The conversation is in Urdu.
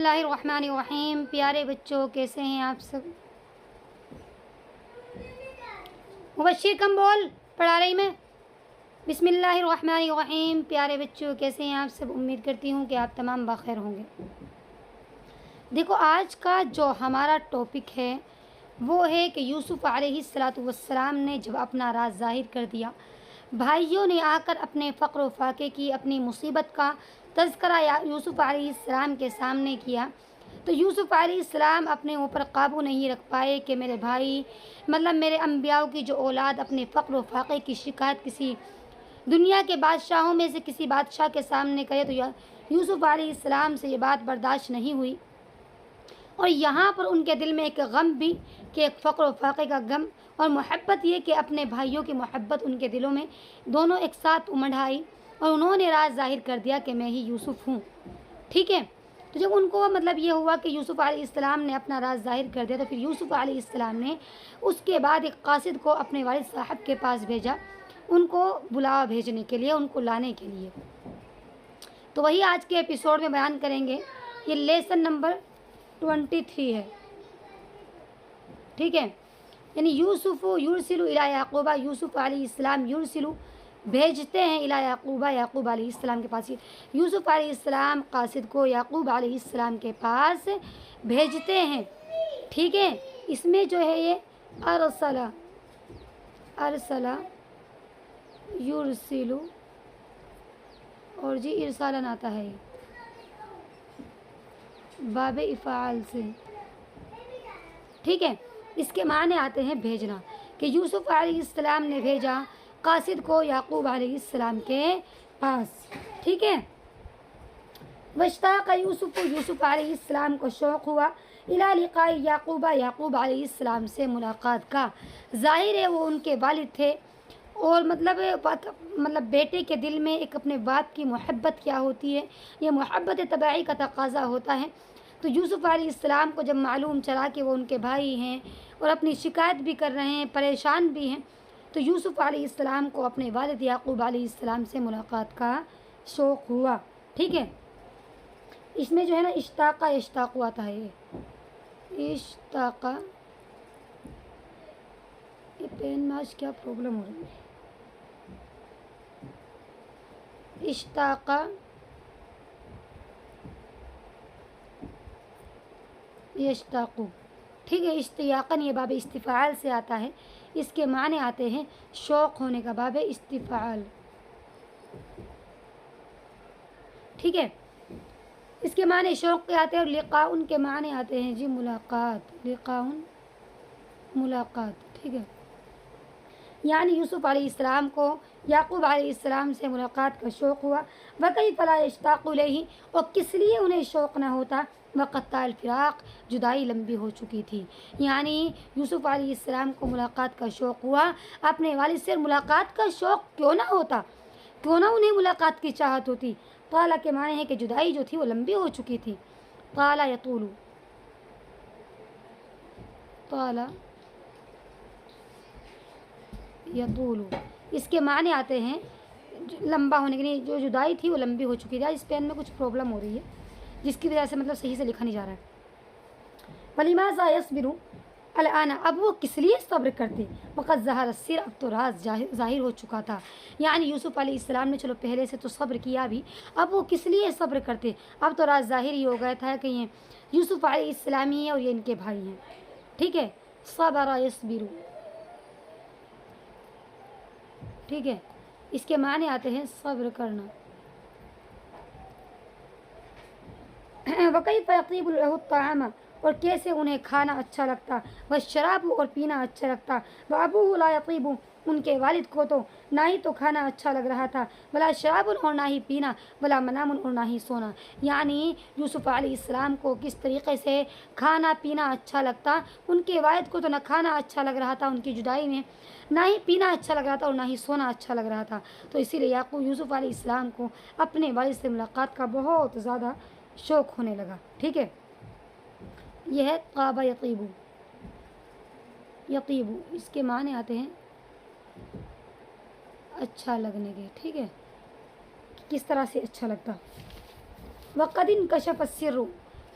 اللہ الرحمن الرحیم۔ پیارے بچوں، کیسے ہیں آپ سب؟ مبشر کم بول، پڑھا رہی میں۔ بسم اللہ الرحمن الرحیم۔ پیارے بچوں، کیسے ہیں آپ سب؟ امید کرتی ہوں کہ آپ تمام بخیر ہوں گے۔ دیکھو، آج کا جو ہمارا ٹاپک ہے وہ ہے کہ یوسف علیہ السلام نے جب اپنا راز ظاہر کر دیا، بھائیوں نے آ کر اپنے فقر و فاقے کی، اپنی مصیبت کا تذکرہ یوسف علیہ السلام کے سامنے کیا، تو یوسف علیہ السلام اپنے اوپر قابو نہیں رکھ پائے کہ میرے بھائی، میرے انبیاء کی جو اولاد اپنے فقر و فاقے کی شکایت کسی دنیا کے بادشاہوں میں سے کسی بادشاہ کے سامنے کرے، تو یوسف علیہ السلام سے یہ بات برداشت نہیں ہوئی۔ اور یہاں پر ان کے دل میں ایک غم بھی، کہ ایک فقر و فاقے کا غم، اور محبت یہ کہ اپنے بھائیوں کی محبت ان کے دلوں میں دونوں ایک ساتھ امڑ آئی، اور انہوں نے راز ظاہر کر دیا کہ میں ہی یوسف ہوں۔ ٹھیک ہے، تو جب ان کو یہ ہوا کہ یوسف علیہ السلام نے اپنا راز ظاہر کر دیا، تو پھر یوسف علیہ السلام نے اس کے بعد ایک قاصد کو اپنے والد صاحب کے پاس بھیجا، ان کو بلاوا بھیجنے کے لیے، ان کو لانے کے لیے۔ تو وہی آج کے ایپیسوڈ میں بیان کریں گے۔ یہ لیسن نمبر 23 ہے۔ ٹھیک ہے، یعنی یوسف یرسلو الی یعقوبہ، یوسف علیہ السلام یرسلو بھیجتے ہیں الی یعقوبہ، یعقوب علیہ السلام کے پاس۔ یوسف علیہ السلام قاصد کو یعقوب علیہ السلام کے پاس بھیجتے ہیں۔ ٹھیک ہے، اس میں جو ہے یہ ارسلہ یرسلو، اور جی ارسالن آتا ہے باب افعال سے۔ ٹھیک ہے، اس کے معنی آتے ہیں بھیجنا، کہ یوسف علیہ السلام نے بھیجا قاصد کو یعقوب علیہ السلام کے پاس۔ ٹھیک ہے، واشتاق یوسف، یوسف علیہ السلام کو شوق ہوا الی لقاء یعقوبہ، یعقوب علیہ السلام سے ملاقات کا۔ ظاہر ہے وہ ان کے والد تھے، اور بیٹے کے دل میں ایک اپنے باپ کی محبت کیا ہوتی ہے، یہ محبت طبعی کا تقاضا ہوتا ہے۔ تو یوسف علیہ السلام کو جب معلوم چلا کہ وہ ان کے بھائی ہیں اور اپنی شکایت بھی کر رہے ہیں، پریشان بھی ہیں، تو یوسف علیہ السلام کو اپنے والد یعقوب علیہ السلام سے ملاقات کا شوق ہوا۔ ٹھیک ہے، اس میں جو ہے نا اشتاق آتا ہے، اشتاقہ، یہ پین میں آج کیا پرابلم ہو رہی ہے، اشتاقہ، یشتاقو۔ ٹھیک ہے، اشتیاقاً یہ باب استفعال سے آتا ہے، اس کے معنی آتے ہیں شوق ہونے کا، باب استفعال۔ ٹھیک ہے، اس کے معنی شوق کے آتے ہیں، اور لقاء کے معنی آتے ہیں جی ملاقات، لقاء ملاقات۔ ٹھیک ہے، یعنی یوسف علیہ السلام کو یعقوب علیہ السلام سے ملاقات کا شوق ہوا۔ وَكَيْفَ لَا يَشْتَاقُ إِلَيْهِ، اور کس لیے انہیں شوق نہ ہوتا، وَقَدْ طَالَ الْفِرَاقُ، جدائی لمبی ہو چکی تھی۔ یعنی یوسف علیہ السلام کو ملاقات کا شوق ہوا، اپنے والد سے ملاقات کا شوق کیوں نہ ہوتا، کیوں نہ انہیں ملاقات کی چاہت ہوتی۔ طال کے معنی ہے کہ جدائی جو تھی وہ لمبی ہو چکی تھی۔ طال یطول، طال یطول، اس کے معنی آتے ہیں لمبا ہونے کے لیے، جو جدائی تھی وہ لمبی ہو چکی تھی۔ اس پین میں کچھ پرابلم ہو رہی ہے جس کی وجہ سے صحیح سے لکھا نہیں جا رہا ہے۔ وَلِمَاذَا يَصْبِرُ الْآنَ، اب وہ کس لیے صبر کرتے، وَقَدْ ظَهَرَ السِّرُ، اب تو راز ظاہر ہو چکا تھا۔ یعنی یوسف علیہ السلام نے چلو پہلے سے تو صبر کیا بھی، اب وہ کس لیے صبر کرتے، اب تو راز ظاہر ہی ہو گیا تھا کہ یہ یوسف علیہ السلام ہی ہیں اور یہ ان کے بھائی ہیں۔ ٹھیک ہے، صبر یصبر، ٹھیک ہے، اس کے معنی آتے ہیں صبر کرنا۔ وَكَيْفَ يَطِيبُ لَهُ الطَّعَامُ، اور کیسے انہیں کھانا اچھا لگتا، وَالشَّرَابُ، اور پینا اچھا لگتا، وَأَبُوهُ لَا يَطِيبُ، ان کے والد کو تو نہ ہی تو کھانا اچھا لگ رہا تھا، ولا شراب، اور نہ ہی پینا، ولا منام، اور نہ ہی سونا۔ یعنی یوسف علیہ السلام کو کس طریقے سے کھانا پینا اچھا لگتا، ان کے والد کو تو نہ کھانا اچھا لگ رہا تھا ان کی جدائی میں، نہ ہی پینا اچھا لگ رہا تھا، اور نہ ہی سونا اچھا لگ رہا تھا۔ تو اسی لیے یوسف علیہ السلام کو اپنے والد سے ملاقات کا بہت زیادہ شوق ہونے لگا۔ ٹھیک ہے، یہ ہے طاب یطیبو، یطیبو، اس کے معنی آتے ہیں اچھا لگنے کے۔ ٹھیک ہے، کس طرح سے اچھا لگتا۔ وَقَدْ انْكَشَفَ السِّرُّ،